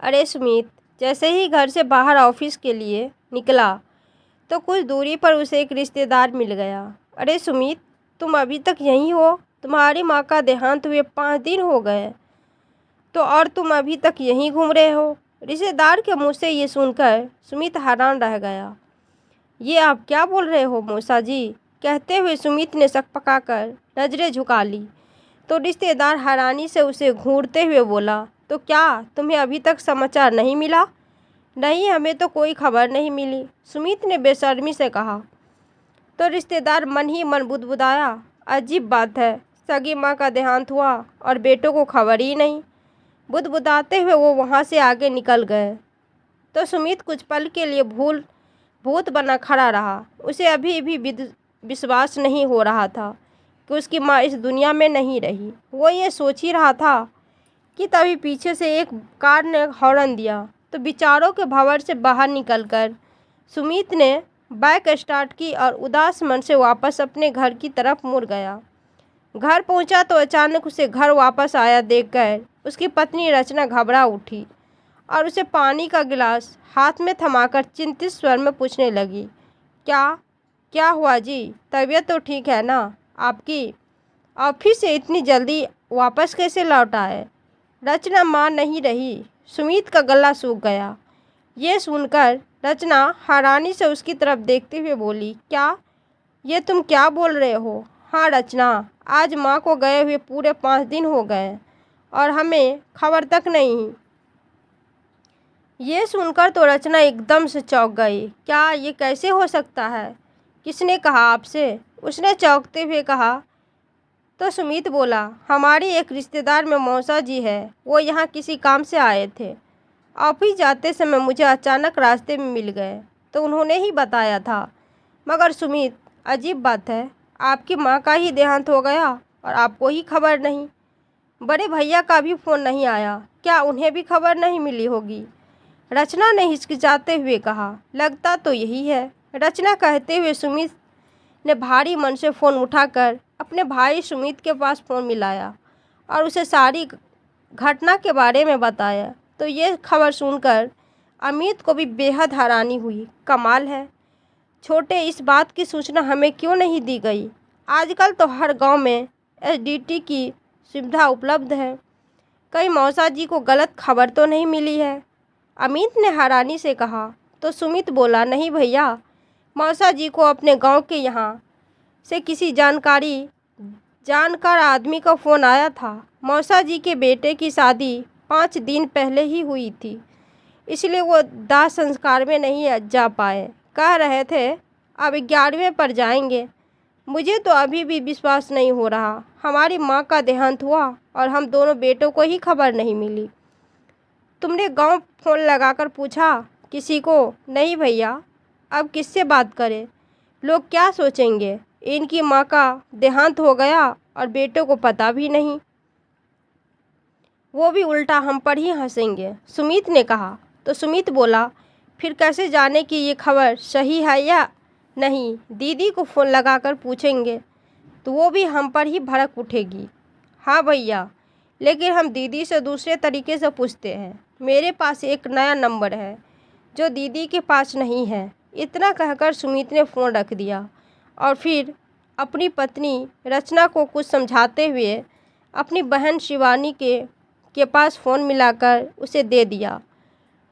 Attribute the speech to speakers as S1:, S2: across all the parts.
S1: अरे सुमित, जैसे ही घर से बाहर ऑफिस के लिए निकला तो कुछ दूरी पर उसे एक रिश्तेदार मिल गया। अरे सुमित, तुम अभी तक यहीं हो? तुम्हारी माँ का देहांत हुए 5 दिन हो गए तो और तुम अभी तक यहीं घूम रहे हो? रिश्तेदार के मुंह से ये सुनकर सुमित हैरान रह गया। ये आप क्या बोल रहे हो मौसा जी? कहते हुए सुमित ने शक पकाकर नजरें झुका ली तो रिश्तेदार हैरानी से उसे घूरते हुए बोला, तो क्या तुम्हें अभी तक समाचार नहीं मिला? नहीं, हमें तो कोई खबर नहीं मिली, सुमित ने बेशर्मी से कहा। तो रिश्तेदार मन ही मन बुदबुदाया, अजीब बात है, सगी माँ का देहांत हुआ और बेटों को खबर ही नहीं। बुदबुदाते हुए वो वहाँ से आगे निकल गए तो सुमित कुछ पल के लिए भूत बना खड़ा रहा। उसे अभी भी विश्वास नहीं हो रहा था कि उसकी माँ इस दुनिया में नहीं रही। वो ये सोच ही रहा था कि तभी पीछे से एक कार ने हॉर्न दिया तो विचारों के भंवर से बाहर निकलकर सुमित ने बाइक स्टार्ट की और उदास मन से वापस अपने घर की तरफ मुड़ गया। घर पहुंचा तो अचानक उसे घर वापस आया देखकर उसकी पत्नी रचना घबरा उठी और उसे पानी का गिलास हाथ में थमाकर चिंतित स्वर में पूछने लगी, क्या क्या हुआ जी? तबीयत तो ठीक है ना आपकी? ऑफिस से इतनी जल्दी वापस कैसे लौट आए? रचना मान नहीं रही। सुमित का गला सूख गया। ये सुनकर रचना हैरानी से उसकी तरफ देखते हुए बोली, क्या ये तुम क्या बोल रहे हो? हाँ रचना, आज माँ को गए हुए पूरे 5 दिन हो गए और हमें खबर तक नहीं। ये सुनकर तो रचना एकदम से चौंक गई। क्या ये कैसे हो सकता है? किसने कहा आपसे? उसने चौंकते हुए कहा। तो सुमित बोला, हमारी एक रिश्तेदार में मौसा जी है, वो यहाँ किसी काम से आए थे। ऑफिस जाते समय मुझे अचानक रास्ते में मिल गए तो उन्होंने ही बताया था। मगर सुमित, अजीब बात है, आपकी माँ का ही देहांत हो गया और आपको ही खबर नहीं। बड़े भैया का भी फ़ोन नहीं आया, क्या उन्हें भी खबर नहीं मिली होगी? रचना ने हिचकिचाते हुए कहा। लगता तो यही है, रचना कहते हुए सुमित ने भारी मन से फ़ोन उठाकर अपने भाई सुमित के पास फ़ोन मिलाया और उसे सारी घटना के बारे में बताया। तो ये खबर सुनकर अमित को भी बेहद हैरानी हुई। कमाल है, छोटे, इस बात की सूचना हमें क्यों नहीं दी गई? आजकल तो हर गांव में एसडीटी की सुविधा उपलब्ध है। कहीं मौसा जी को गलत खबर तो नहीं मिली है? अमित ने हैरानी से कहा। तो सुमित बोला, नहीं भैया, मौसा जी को अपने गांव के यहाँ से किसी जानकार आदमी का फ़ोन आया था। मौसा जी के बेटे की शादी 5 दिन पहले ही हुई थी, इसलिए वो दाह संस्कार में नहीं जा पाए। कह रहे थे अब 11वें पर जाएंगे। मुझे तो अभी भी विश्वास नहीं हो रहा, हमारी माँ का देहांत हुआ और हम दोनों बेटों को ही खबर नहीं मिली। तुमने गांव फ़ोन लगाकर पूछा किसी को? नहीं भैया, अब किससे बात करें? लोग क्या सोचेंगे? इनकी माँ का देहांत हो गया और बेटों को पता भी नहीं, वो भी उल्टा हम पर ही हंसेंगे, सुमित ने कहा। तो सुमित बोला, फिर कैसे जाने कि ये खबर सही है या नहीं? दीदी को फ़ोन लगाकर पूछेंगे तो वो भी हम पर ही भड़क उठेगी। हाँ भैया, लेकिन हम दीदी से दूसरे तरीके से पूछते हैं। मेरे पास एक नया नंबर है जो दीदी के पास नहीं है। इतना कहकर सुमित ने फ़ोन रख दिया और फिर अपनी पत्नी रचना को कुछ समझाते हुए अपनी बहन शिवानी के पास फ़ोन मिलाकर उसे दे दिया।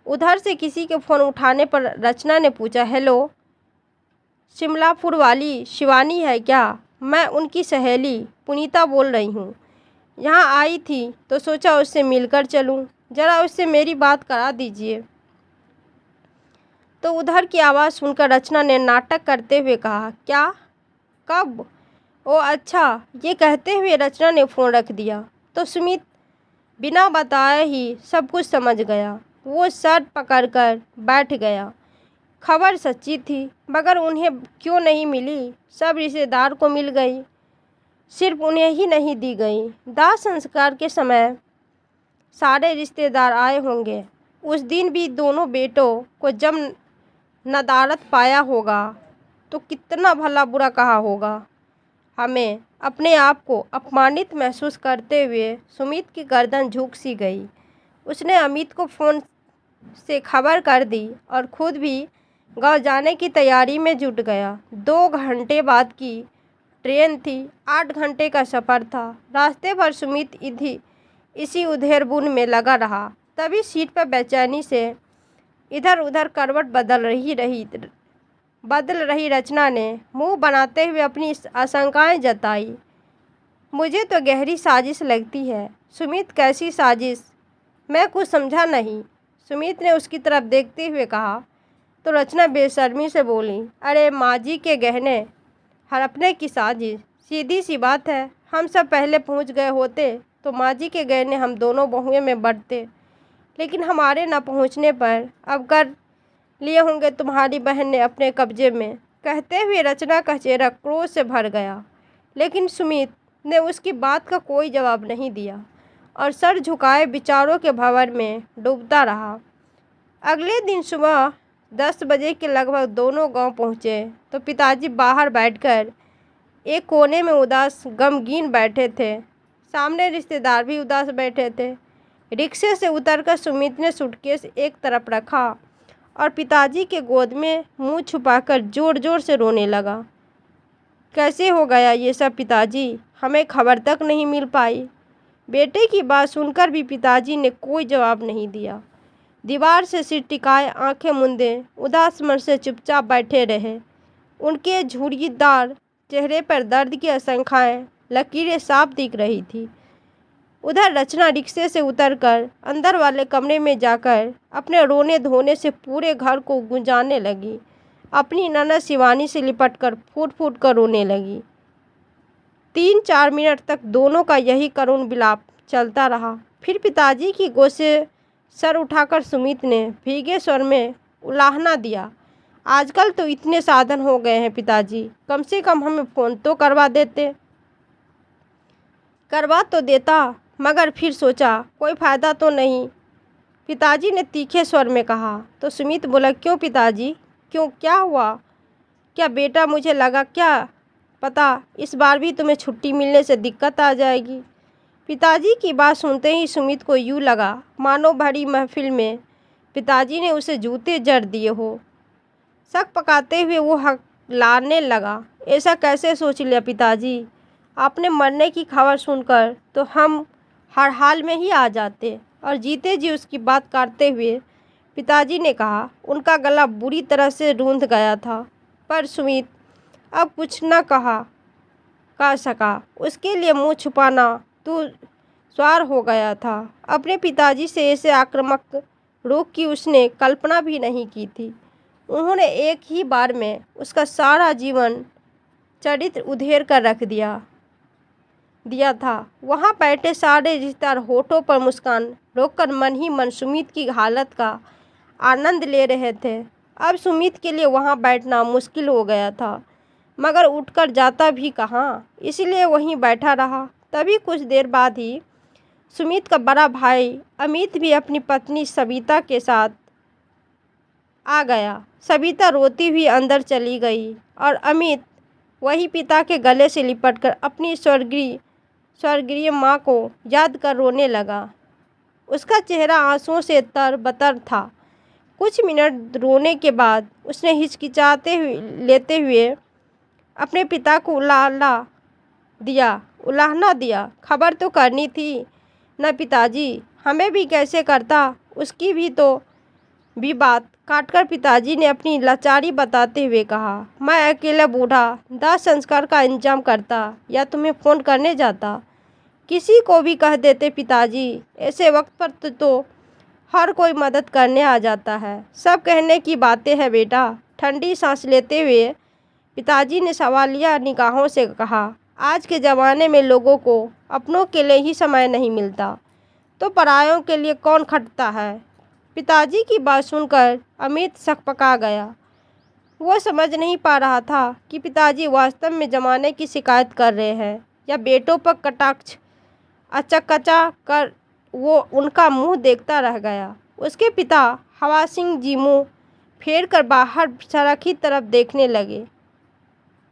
S1: उधर से किसी के फ़ोन उठाने पर रचना ने पूछा, हेलो, शिमलापुर वाली शिवानी है क्या? मैं उनकी सहेली पुनीता बोल रही हूँ। यहाँ आई थी तो सोचा उससे मिलकर चलूँ, ज़रा उससे मेरी बात करा दीजिए। तो उधर की आवाज़ सुनकर रचना ने नाटक करते हुए कहा, क्या? कब? ओ अच्छा। ये कहते हुए रचना ने फ़ोन रख दिया। तो सुमित बिना बताए ही सब कुछ समझ गया। वो शर्ट पकड़कर बैठ गया। खबर सच्ची थी, मगर उन्हें क्यों नहीं मिली? सब रिश्तेदार को मिल गई, सिर्फ उन्हें ही नहीं दी गई। दाह संस्कार के समय सारे रिश्तेदार आए होंगे। उस दिन भी दोनों बेटों को जब नदारत पाया होगा तो कितना भला बुरा कहा होगा। हमें अपने आप को अपमानित महसूस करते हुए सुमित की गर्दन झुक सी गई। उसने अमित को फ़ोन से खबर कर दी और खुद भी गांव जाने की तैयारी में जुट गया। 2 घंटे बाद की ट्रेन थी। 8 घंटे का सफ़र था। रास्ते भर सुमित इसी उधेड़बुन में लगा रहा। तभी सीट पर बेचैनी से इधर उधर करवट बदल रही रचना ने मुंह बनाते हुए अपनी आशंकाएं जताई। मुझे तो गहरी साजिश लगती है। सुमित, कैसी साजिश? मैं कुछ समझा नहीं। सुमित ने उसकी तरफ देखते हुए कहा। तो रचना बेशर्मी से बोली, अरे माँ जी के गहने हड़पने की साजिश? सीधी सी बात है, हम सब पहले पहुंच गए होते तो माँ जी के गहने हम दोनों बहुएं में बंटते, लेकिन हमारे न पहुंचने पर अब कर लिए होंगे तुम्हारी बहन ने अपने कब्जे में। कहते हुए रचना का चेहरा क्रोध से भर गया, लेकिन सुमित ने उसकी बात का कोई जवाब नहीं दिया और सर झुकाए विचारों के भंवर में डूबता रहा। अगले दिन सुबह 10 बजे के लगभग दोनों गांव पहुंचे तो पिताजी बाहर बैठकर एक कोने में उदास गमगीन बैठे थे। सामने रिश्तेदार भी उदास बैठे थे। रिक्शे से उतरकर सुमित ने सूटकेस एक तरफ रखा और पिताजी के गोद में मुंह छुपाकर जोर जोर से रोने लगा। कैसे हो गया ये सब पिताजी? हमें खबर तक नहीं मिल पाई। बेटे की बात सुनकर भी पिताजी ने कोई जवाब नहीं दिया। दीवार से सिर टिकाए आंखें मूंदे उदास मन से चुपचाप बैठे रहे। उनके झुर्रीदार चेहरे पर दर्द की असंख्याएं लकीरें साफ दिख रही थी। उधर रचना रिक्शे से उतरकर अंदर वाले कमरे में जाकर अपने रोने धोने से पूरे घर को गुंजाने लगी। अपनी ननद शिवानी से लिपटकर फूट फूट कर रोने लगी। 3-4 मिनट तक दोनों का यही करुण विलाप चलता रहा। फिर पिताजी की गोद से सर उठाकर सुमित ने भीगे स्वर में उलाहना दिया। आजकल तो इतने साधन हो गए हैं पिताजी, कम से कम हमें फ़ोन तो करवा तो देता, मगर फिर सोचा कोई फ़ायदा तो नहीं। पिताजी ने तीखे स्वर में कहा। तो सुमित बोला, क्यों पिताजी, क्यों, क्या हुआ? क्या बेटा, मुझे लगा क्या पता इस बार भी तुम्हें छुट्टी मिलने से दिक्कत आ जाएगी। पिताजी की बात सुनते ही सुमित को यूँ लगा मानो भरी महफिल में पिताजी ने उसे जूते जड़ दिए हो। शक पकाते हुए वो हकलाने लगा। ऐसा कैसे सोच लिया पिताजी? आपने मरने की खबर सुनकर तो हम हर हाल में ही आ जाते। और जीते जी उसकी बात काटते हुए पिताजी ने कहा। उनका गला बुरी तरह से रूंध गया था, पर सुमित अब कुछ न कह सका। उसके लिए मुंह छुपाना तो स्वार हो गया था। अपने पिताजी से ऐसे आक्रामक रूप की उसने कल्पना भी नहीं की थी। उन्होंने एक ही बार में उसका सारा जीवन चरित्र उधेड़ कर रख दिया था। वहाँ बैठे सारे रिश्तेदार होठों पर मुस्कान रोककर मन ही मन सुमित की हालत का आनंद ले रहे थे। अब सुमित के लिए वहाँ बैठना मुश्किल हो गया था, मगर उठकर जाता भी कहाँ, इसलिए वहीं बैठा रहा। तभी कुछ देर बाद ही सुमित का बड़ा भाई अमित भी अपनी पत्नी सविता के साथ आ गया। सविता रोती हुई अंदर चली गई और अमित वही पिता के गले से लिपटकर अपनी स्वर्गीय माँ को याद कर रोने लगा। उसका चेहरा आंसुओं से तर-बतर था। कुछ मिनट रोने के बाद उसने लेते हुए अपने पिता को उलाहना दिया। खबर तो करनी थी न पिताजी, हमें भी कैसे करता, उसकी भी बात काटकर पिताजी ने अपनी लाचारी बताते हुए कहा। मैं अकेला बूढ़ा दाह संस्कार का इंतजाम करता या तुम्हें फ़ोन करने जाता। किसी को भी कह देते पिताजी, ऐसे वक्त पर तो हर कोई मदद करने आ जाता है। सब कहने की बातें हैं बेटा। ठंडी सांस लेते हुए पिताजी ने सवालिया निगाहों से कहा। आज के ज़माने में लोगों को अपनों के लिए ही समय नहीं मिलता, तो परायों के लिए कौन खटता है। पिताजी की बात सुनकर अमित सकपका गया। वो समझ नहीं पा रहा था कि पिताजी वास्तव में ज़माने की शिकायत कर रहे हैं या बेटों पर कटाक्ष। अचकचा कर वो उनका मुंह देखता रह गया। उसके पिता हवा सिंह जी मुंह फेर कर बाहर सड़क की तरफ देखने लगे।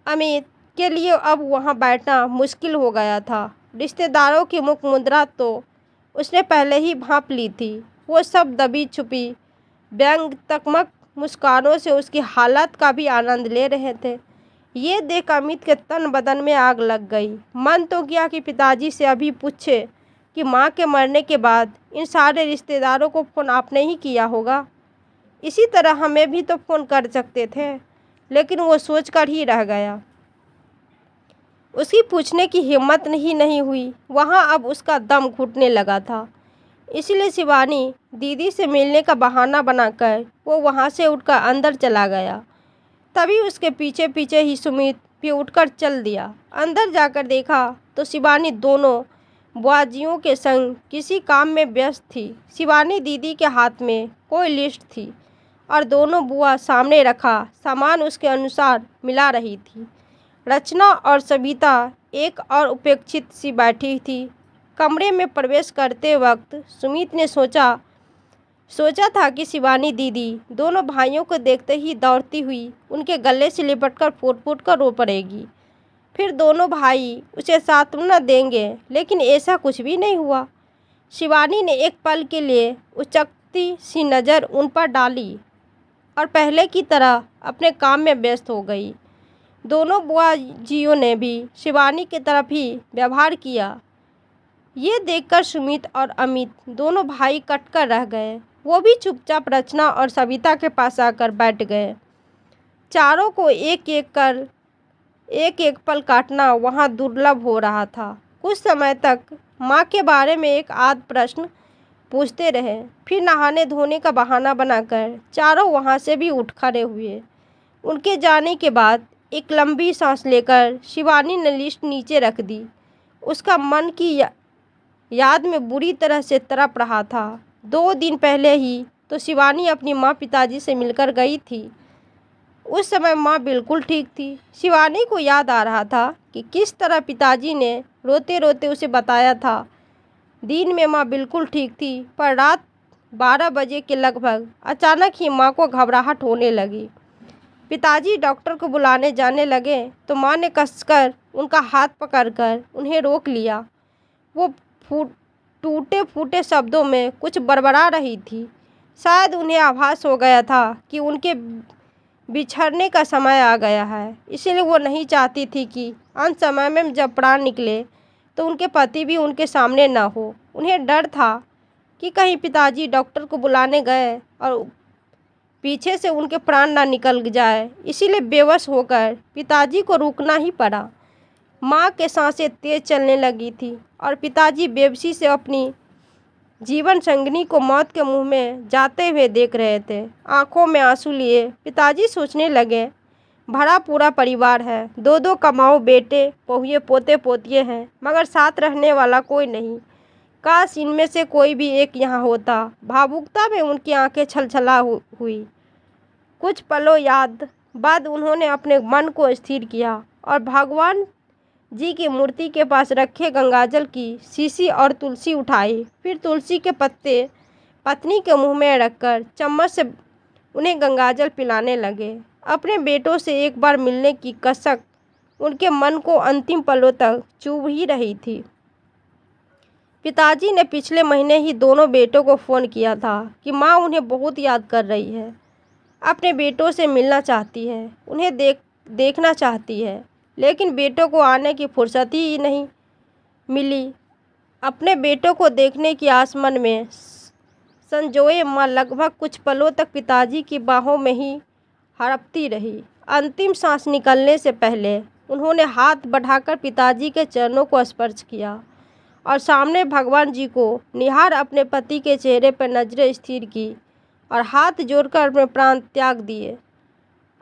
S1: अमित के लिए अब वहाँ बैठना मुश्किल हो गया था। रिश्तेदारों की मुख मुद्रा तो उसने पहले ही भांप ली थी। वो सब दबी छुपी व्यंग्यात्मक मुस्कानों से उसकी हालत का भी आनंद ले रहे थे। ये देख अमित के तन बदन में आग लग गई। मन तो किया कि पिताजी से अभी पूछे कि माँ के मरने के बाद इन सारे रिश्तेदारों को फ़ोन आपने ही किया होगा, इसी तरह हमें भी तो फ़ोन कर सकते थे, लेकिन वो सोचकर ही रह गया। उसकी पूछने की हिम्मत ही नहीं हुई। वहाँ अब उसका दम घुटने लगा था। इसलिए शिवानी दीदी से मिलने का बहाना बनाकर वो वहाँ से उठकर अंदर चला गया। तभी उसके पीछे पीछे ही सुमित भी उठकर चल दिया। अंदर जाकर देखा तो शिवानी दोनों बुआजियों के संग किसी काम में व्यस्त थी। शिवानी दीदी के हाथ में कोई लिस्ट थी और दोनों बुआ सामने रखा सामान उसके अनुसार मिला रही थी। रचना और सविता एक और उपेक्षित सी बैठी थी। कमरे में प्रवेश करते वक्त सुमित ने सोचा था कि शिवानी दीदी दोनों भाइयों को देखते ही दौड़ती हुई उनके गले से लिपटकर फूट-फूट कर रो पड़ेगी। फिर दोनों भाई उसे सांत्वना देंगे, लेकिन ऐसा कुछ भी नहीं हुआ। शिवानी ने एक पल के लिए उचकती सी नज़र उन पर डाली और पहले की तरह अपने काम में व्यस्त हो गई। दोनों बुआजियों ने भी शिवानी की तरफ ही व्यवहार किया। ये देखकर सुमित और अमित दोनों भाई कटकर रह गए। वो भी चुपचाप रचना और सविता के पास आकर बैठ गए। चारों को एक एक पल काटना वहाँ दुर्लभ हो रहा था। कुछ समय तक माँ के बारे में एक आध प्रश्न पूछते रहे। फिर नहाने धोने का बहाना बनाकर चारों वहाँ से भी उठ खड़े हुए। उनके जाने के बाद एक लंबी सांस लेकर शिवानी ने लिस्ट नीचे रख दी। उसका मन की याद में बुरी तरह से तड़प रहा था। 2 दिन पहले ही तो शिवानी अपनी माँ पिताजी से मिलकर गई थी। उस समय माँ बिल्कुल ठीक थी। शिवानी को याद आ रहा था कि किस तरह पिताजी ने रोते रोते उसे बताया था। दिन में माँ बिल्कुल ठीक थी, पर रात 12 बजे के लगभग अचानक ही माँ को घबराहट होने लगी। पिताजी डॉक्टर को बुलाने जाने लगे तो माँ ने कसकर उनका हाथ पकड़कर उन्हें रोक लिया। वो टूटे फूटे शब्दों में कुछ बड़बड़ा रही थी। शायद उन्हें आभास हो गया था कि उनके बिछड़ने का समय आ गया है। इसलिए वो नहीं चाहती थी कि अंत समय में जब प्राण निकले तो उनके पति भी उनके सामने न हो। उन्हें डर था कि कहीं पिताजी डॉक्टर को बुलाने गए और पीछे से उनके प्राण ना निकल जाए। इसीलिए बेवश होकर पिताजी को रुकना ही पड़ा। माँ के सांसें तेज चलने लगी थी और पिताजी बेबसी से अपनी जीवन संगिनी को मौत के मुंह में जाते हुए देख रहे थे। आंखों में आंसू लिए पिताजी सोचने लगे, भरा पूरा परिवार है, 2-2 कमाऊ बेटे बहुए पोते पोतिए हैं, मगर साथ रहने वाला कोई नहीं। काश इनमें से कोई भी एक यहाँ होता। भावुकता में उनकी आंखें छलछला हुई। कुछ पलों बाद उन्होंने अपने मन को स्थिर किया और भगवान जी की मूर्ति के पास रखे गंगाजल की शीशी और तुलसी उठाई। फिर तुलसी के पत्ते पत्नी के मुंह में रखकर चम्मच से उन्हें गंगाजल पिलाने लगे। अपने बेटों से एक बार मिलने की कसक उनके मन को अंतिम पलों तक चुभ ही रही थी। पिताजी ने पिछले महीने ही दोनों बेटों को फ़ोन किया था कि माँ उन्हें बहुत याद कर रही है, अपने बेटों से मिलना चाहती है, उन्हें देखना चाहती है, लेकिन बेटों को आने की फुर्सत ही नहीं मिली। अपने बेटों को देखने की आस मन में संजोए माँ लगभग कुछ पलों तक पिताजी की बाहों में ही हड़पती रही। अंतिम सांस निकलने से पहले उन्होंने हाथ बढ़ाकर पिताजी के चरणों को स्पर्श किया और सामने भगवान जी को निहार अपने पति के चेहरे पर नजरें स्थिर की और हाथ जोड़कर अपने प्राण त्याग दिए।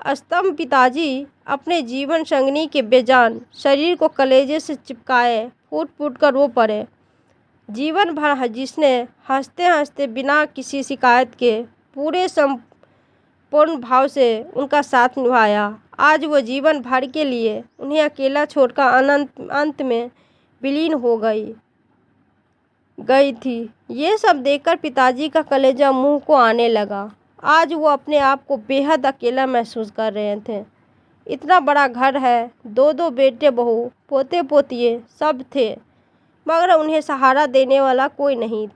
S1: स्तंभ पिताजी अपने जीवन संगिनी के बेजान शरीर को कलेजे से चिपकाए फूट फूट कर रो पड़े। जीवन भर जिसने हंसते हंसते बिना किसी शिकायत के पूरे संपूर्ण भाव से उनका साथ निभाया, आज वो जीवन भर के लिए उन्हें अकेला छोड़कर अंत में विलीन हो गई थी। ये सब देखकर पिताजी का कलेजा मुंह को आने लगा। आज वो अपने आप को बेहद अकेला महसूस कर रहे थे। इतना बड़ा घर है, 2-2 बेटे बहू पोते पोतिए सब थे, मगर उन्हें सहारा देने वाला कोई नहीं।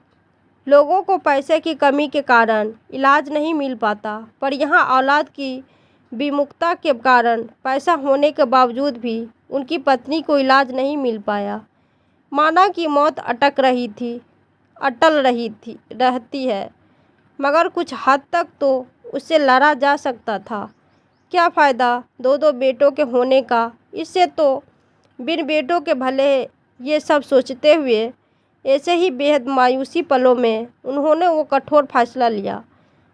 S1: लोगों को पैसे की कमी के कारण इलाज नहीं मिल पाता, पर यहाँ औलाद की विमुखता के कारण पैसा होने के बावजूद भी उनकी पत्नी को इलाज नहीं मिल पाया। माना कि मौत अटल रहती है, मगर कुछ हद तक तो उससे लड़ा जा सकता था। क्या फ़ायदा दो दो बेटों के होने का, इससे तो बिन बेटों के भले। ये सब सोचते हुए ऐसे ही बेहद मायूसी पलों में उन्होंने वो कठोर फैसला लिया।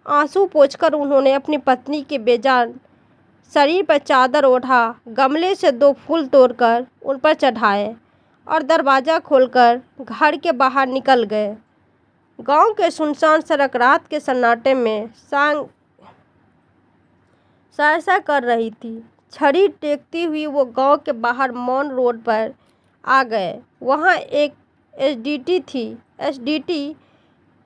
S1: आंसू पोंछकर उन्होंने अपनी पत्नी के बेजान शरीर पर चादर ओढ़ा, गमले से 2 फूल तोड़कर उन पर चढ़ाए और दरवाज़ा खोलकर घर के बाहर निकल गए। गांव के सुनसान सड़क रात के सन्नाटे में सायसा कर रही थी। छड़ी टेकती हुई वो गांव के बाहर मौन रोड पर आ गए। वहाँ एक एसडीटी थी। एसडीटी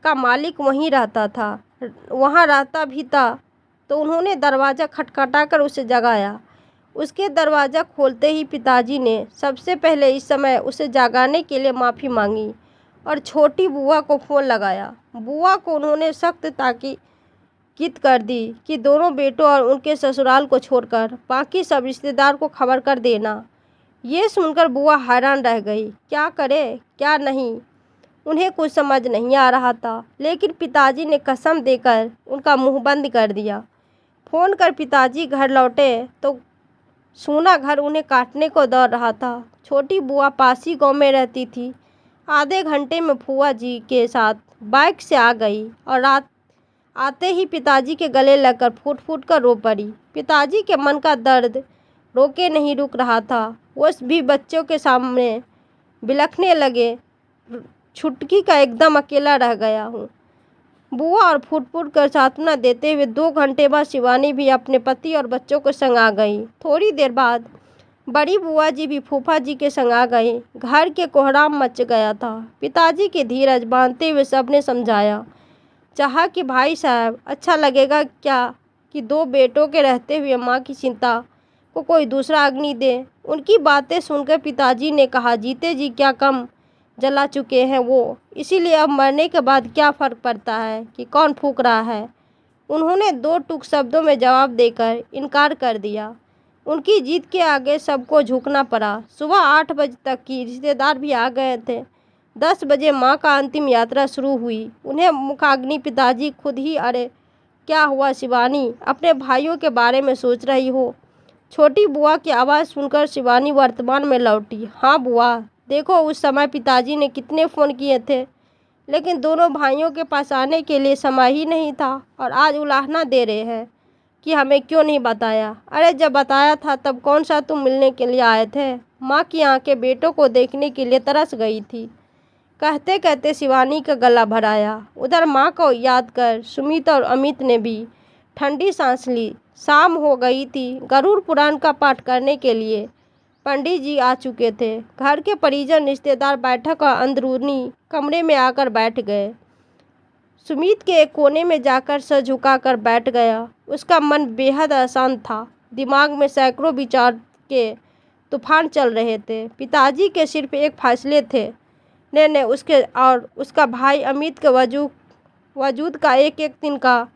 S1: का मालिक वहीं रहता था। वहाँ रहता भी था तो उन्होंने दरवाज़ा खटखटाकर उसे जगाया। उसके दरवाज़ा खोलते ही पिताजी ने सबसे पहले इस समय उसे जगाने के लिए माफ़ी मांगी और छोटी बुआ को फ़ोन लगाया। बुआ को उन्होंने सख्त ताकीद कर दी कि दोनों बेटों और उनके ससुराल को छोड़कर बाकी सब रिश्तेदार को खबर कर देना। ये सुनकर बुआ हैरान रह गई। क्या करे क्या नहीं, उन्हें कुछ समझ नहीं आ रहा था, लेकिन पिताजी ने कसम देकर उनका मुंह बंद कर दिया। फ़ोन कर पिताजी घर लौटे तो सूना घर उन्हें काटने को दौड़ रहा था। छोटी बुआ पासी गांव में रहती थी। आधे घंटे में फूआ जी के साथ बाइक से आ गई और रात आते ही पिताजी के गले लगकर फूट फूट कर रो पड़ी। पिताजी के मन का दर्द रोके नहीं रुक रहा था। वो भी बच्चों के सामने बिलखने लगे। छुटकी का एकदम अकेला रह गया हूँ। बुआ और फूट फूट कर सांत्वना देते हुए 2 घंटे बाद शिवानी भी अपने पति और बच्चों के संग आ गई। थोड़ी देर बाद बड़ी बुआ जी भी फूफा जी के संग आ गए। घर के कोहराम मच गया था। पिताजी के धीरज बांधते हुए सबने समझाया चाहा कि भाई साहब, अच्छा लगेगा क्या कि 2 बेटों के रहते हुए माँ की चिंता को कोई दूसरा अग्नि दे। उनकी बातें सुनकर पिताजी ने कहा, जीते जी क्या कम जला चुके हैं वो, इसीलिए अब मरने के बाद क्या फ़र्क पड़ता है कि कौन फूंक रहा है। उन्होंने 2 टूक शब्दों में जवाब देकर इनकार कर दिया। उनकी जीत के आगे सबको झुकना पड़ा। सुबह 8 बजे तक की रिश्तेदार भी आ गए थे। 10 बजे माँ का अंतिम यात्रा शुरू हुई। उन्हें मुखाग्नि पिताजी खुद ही, अरे क्या हुआ शिवानी, अपने भाइयों के बारे में सोच रही हो? छोटी बुआ की आवाज़ सुनकर शिवानी वर्तमान में लौटी। हाँ बुआ, देखो उस समय पिताजी ने कितने फ़ोन किए थे, लेकिन दोनों भाइयों के पास आने के लिए समय ही नहीं था और आज उलाहना दे रहे हैं कि हमें क्यों नहीं बताया। अरे जब बताया था तब कौन सा तुम मिलने के लिए आए थे? माँ की आंखें बेटों को देखने के लिए तरस गई थी। कहते कहते शिवानी का गला भर आया। उधर माँ को याद कर सुमित और अमित ने भी ठंडी सांस ली। शाम हो गई थी। गरुड़ पुराण का पाठ करने के लिए पंडित जी आ चुके थे। घर के परिजन रिश्तेदार बैठक और अंदरूनी कमरे में आकर बैठ गए। सुमित के एक कोने में जाकर सर झुकाकर बैठ गया। उसका मन बेहद अशांत था। दिमाग में सैकड़ों विचार के तूफान चल रहे थे। पिताजी के सिर्फ एक फैसले थे, निर्णय उसके और उसका भाई अमित के वजूद का एक एक दिन का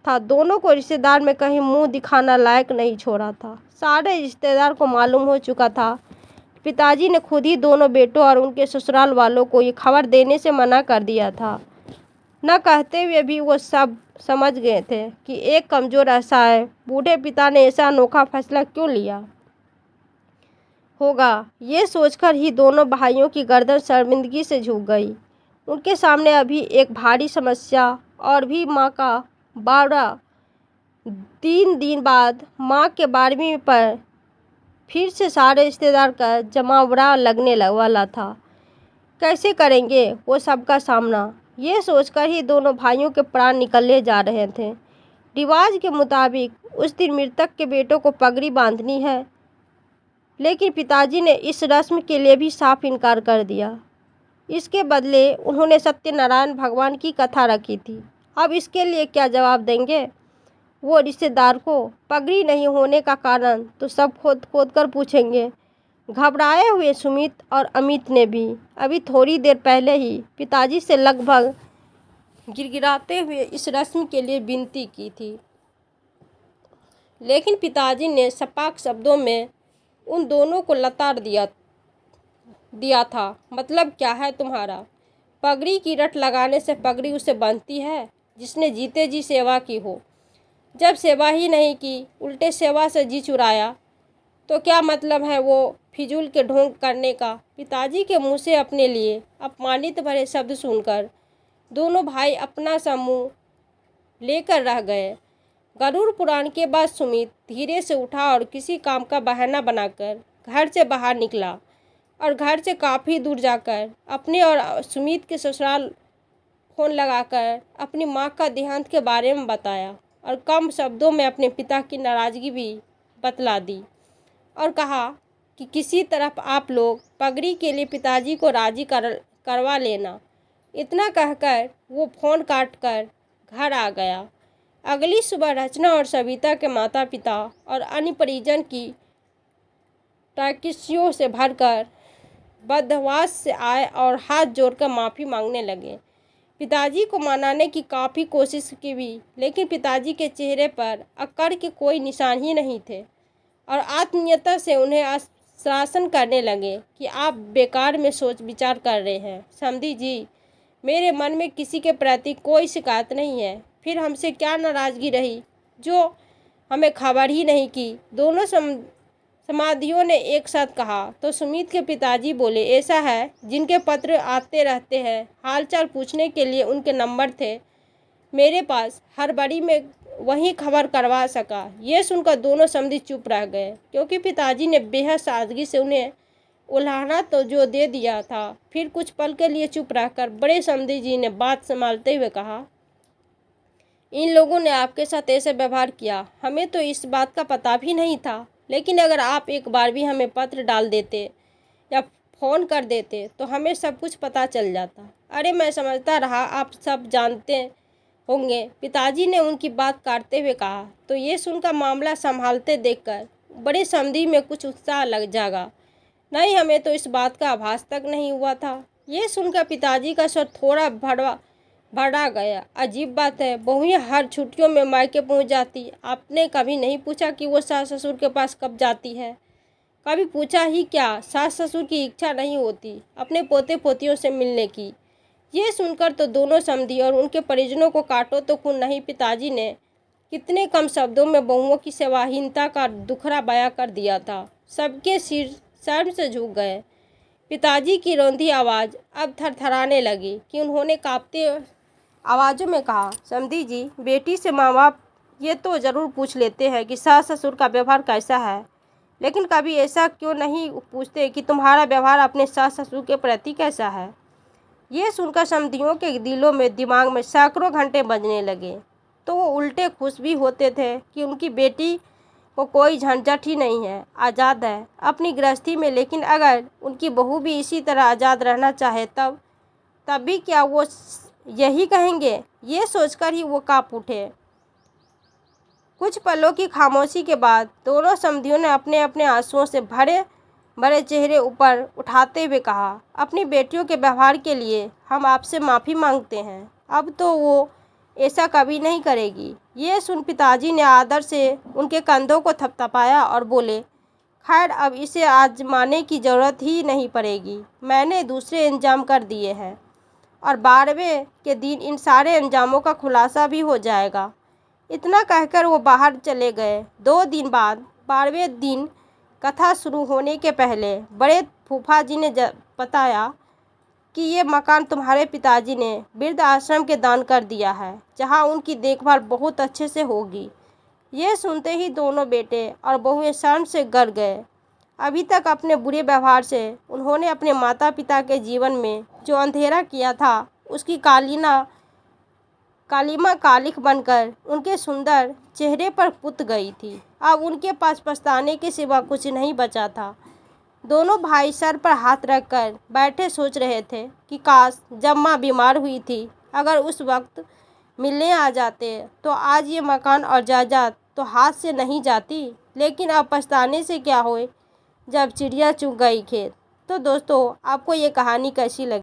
S1: था। दोनों को रिश्तेदार में कहीं मुंह दिखाना लायक नहीं छोड़ा था। सारे रिश्तेदार को मालूम हो चुका था। पिताजी ने खुद ही दोनों बेटों और उनके ससुराल वालों को ये खबर देने से मना कर दिया था। न कहते हुए भी वो सब समझ गए थे कि एक कमज़ोर ऐसा है, बूढ़े पिता ने ऐसा अनोखा फैसला क्यों लिया होगा। ये सोचकर ही दोनों भाइयों की गर्दन शर्मिंदगी से झुक गई। उनके सामने अभी एक भारी समस्या और भी माँ का 3 दिन बाद माँ के 12वीं पर फिर से सारे रिश्तेदार का जमावड़ा लगने वाला था। कैसे करेंगे वो सबका सामना, ये सोचकर ही दोनों भाइयों के प्राण निकलने जा रहे थे। रिवाज के मुताबिक उस दिन मृतक के बेटों को पगड़ी बांधनी है, लेकिन पिताजी ने इस रस्म के लिए भी साफ इनकार कर दिया। इसके बदले उन्होंने सत्यनारायण भगवान की कथा रखी थी। अब इसके लिए क्या जवाब देंगे वो रिश्तेदार को? पगड़ी नहीं होने का कारण तो सब खोद खोद कर पूछेंगे। घबराए हुए सुमित और अमित ने भी अभी थोड़ी देर पहले ही पिताजी से लगभग गिड़गिड़ाते हुए इस रस्म के लिए विनती की थी। लेकिन पिताजी ने सपाट शब्दों में उन दोनों को लताड़ दिया था। मतलब क्या है तुम्हारा? पगड़ी की रट लगाने से पगड़ी उसे बांधती है जिसने जीते जी सेवा की हो। जब सेवा ही नहीं की, उल्टे सेवा से जी चुराया, तो क्या मतलब है वो फिजूल के ढोंग करने का? पिताजी के मुंह से अपने लिए अपमानित भरे शब्द सुनकर दोनों भाई अपना सा मुंह लेकर रह गए। गरुड़ पुराण के बाद सुमित धीरे से उठा और किसी काम का बहाना बनाकर घर से बाहर निकला और घर से काफ़ी दूर जाकर अपने और सुमित के ससुराल फ़ोन लगाकर अपनी माँ का देहांत के बारे में बताया और कम शब्दों में अपने पिता की नाराज़गी भी बतला दी और कहा कि किसी तरह आप लोग पगड़ी के लिए पिताजी को राज़ी करवा लेना। इतना कहकर वो फ़ोन काट कर घर आ गया। अगली सुबह रचना और सविता के माता पिता और अन्य परिजन की टैक्सियों से भरकर बदहवास से आए और हाथ जोड़कर माफ़ी मांगने लगे। पिताजी को मनाने की काफ़ी कोशिश की भी, लेकिन पिताजी के चेहरे पर अकड़ के कोई निशान ही नहीं थे और आत्मीयता से उन्हें आश्वासन करने लगे कि आप बेकार में सोच विचार कर रहे हैं समधी जी, मेरे मन में किसी के प्रति कोई शिकायत नहीं है। फिर हमसे क्या नाराज़गी रही जो हमें खबर ही नहीं की? दोनों समाधियों ने एक साथ कहा तो सुमित के पिताजी बोले, ऐसा है, जिनके पत्र आते रहते हैं, हालचाल पूछने के लिए उनके नंबर थे मेरे पास, हड़बड़ी में वहीं खबर करवा सका। ये सुनकर दोनों समधी चुप रह गए क्योंकि पिताजी ने बेहद सादगी से उन्हें उल्हाना तो जो दे दिया था। फिर कुछ पल के लिए चुप रहकर बड़े समधी जी ने बात संभालते हुए कहा, इन लोगों ने आपके साथ ऐसे व्यवहार किया, हमें तो इस बात का पता भी नहीं था, लेकिन अगर आप एक बार भी हमें पत्र डाल देते या फ़ोन कर देते तो हमें सब कुछ पता चल जाता। अरे मैं समझता रहा आप सब जानते होंगे, पिताजी ने उनकी बात काटते हुए कहा। तो ये सुनकर मामला संभालते देखकर बड़े समधी में कुछ उत्साह लग जागा। नहीं, हमें तो इस बात का आभास तक नहीं हुआ था। ये सुनकर पिताजी का स्वर थोड़ा भड़ा गया। अजीब बात है, बहुएं हर छुट्टियों में मायके पहुंच जाती, आपने कभी नहीं पूछा कि वो सास ससुर के पास कब जाती है? कभी पूछा ही क्या? सास ससुर की इच्छा नहीं होती अपने पोते पोतियों से मिलने की? ये सुनकर तो दोनों समधी और उनके परिजनों को काटो तो खून नहीं। पिताजी ने कितने कम शब्दों में बहुओं की सेवाहीनता का दुखड़ा बयां कर दिया था। सबके सिर शर्म से झुक गए। पिताजी की रौंदी आवाज़ अब थरथराने लगी कि उन्होंने कांपते आवाज़ों में कहा, समधी जी, बेटी से माँ बाप ये तो ज़रूर पूछ लेते हैं कि सास ससुर का व्यवहार कैसा है, लेकिन कभी ऐसा क्यों नहीं पूछते कि तुम्हारा व्यवहार अपने सास ससुर के प्रति कैसा है? ये सुनकर समधियों के दिलों में दिमाग में सैकड़ों घंटे बजने लगे तो वो उल्टे खुश भी होते थे कि उनकी बेटी को कोई झंझट ही नहीं है, आज़ाद है अपनी गृहस्थी में। लेकिन अगर उनकी बहू भी इसी तरह आज़ाद रहना चाहे तब भी क्या वो यही कहेंगे? ये सोचकर ही वो काँप उठे। कुछ पलों की खामोशी के बाद दोनों समधियों ने अपने अपने आंसुओं से भरे भरे चेहरे ऊपर उठाते हुए कहा, अपनी बेटियों के व्यवहार के लिए हम आपसे माफ़ी मांगते हैं। अब तो वो ऐसा कभी नहीं करेगी। ये सुन पिताजी ने आदर से उनके कंधों को थपथपाया और बोले, खैर अब इसे आजमाने की ज़रूरत ही नहीं पड़ेगी, मैंने दूसरे इंतजाम कर दिए हैं और 12वें के दिन इन सारे अंजामों का खुलासा भी हो जाएगा। इतना कहकर वो बाहर चले गए। 2 दिन बाद 12वें दिन कथा शुरू होने के पहले बड़े फूफा जी ने बताया कि ये मकान तुम्हारे पिताजी ने वृद्ध आश्रम के दान कर दिया है, जहाँ उनकी देखभाल बहुत अच्छे से होगी। ये सुनते ही दोनों बेटे और बहुएं शर्म से गड़ गए। अभी तक अपने बुरे व्यवहार से उन्होंने अपने माता पिता के जीवन में जो अंधेरा किया था, उसकी कालीमा कालिख बनकर उनके सुंदर चेहरे पर पुत गई थी। अब उनके पास पछताने के सिवा कुछ नहीं बचा था। दोनों भाई सर पर हाथ रखकर बैठे सोच रहे थे कि काश जब माँ बीमार हुई थी, अगर उस वक्त मिलने आ जाते तो आज ये मकान और जायदाद तो हाथ से नहीं जाती। लेकिन अब पछताने से क्या होए जब चिड़िया चुग गई खेत। तो दोस्तों, आपको ये कहानी कैसी लगी?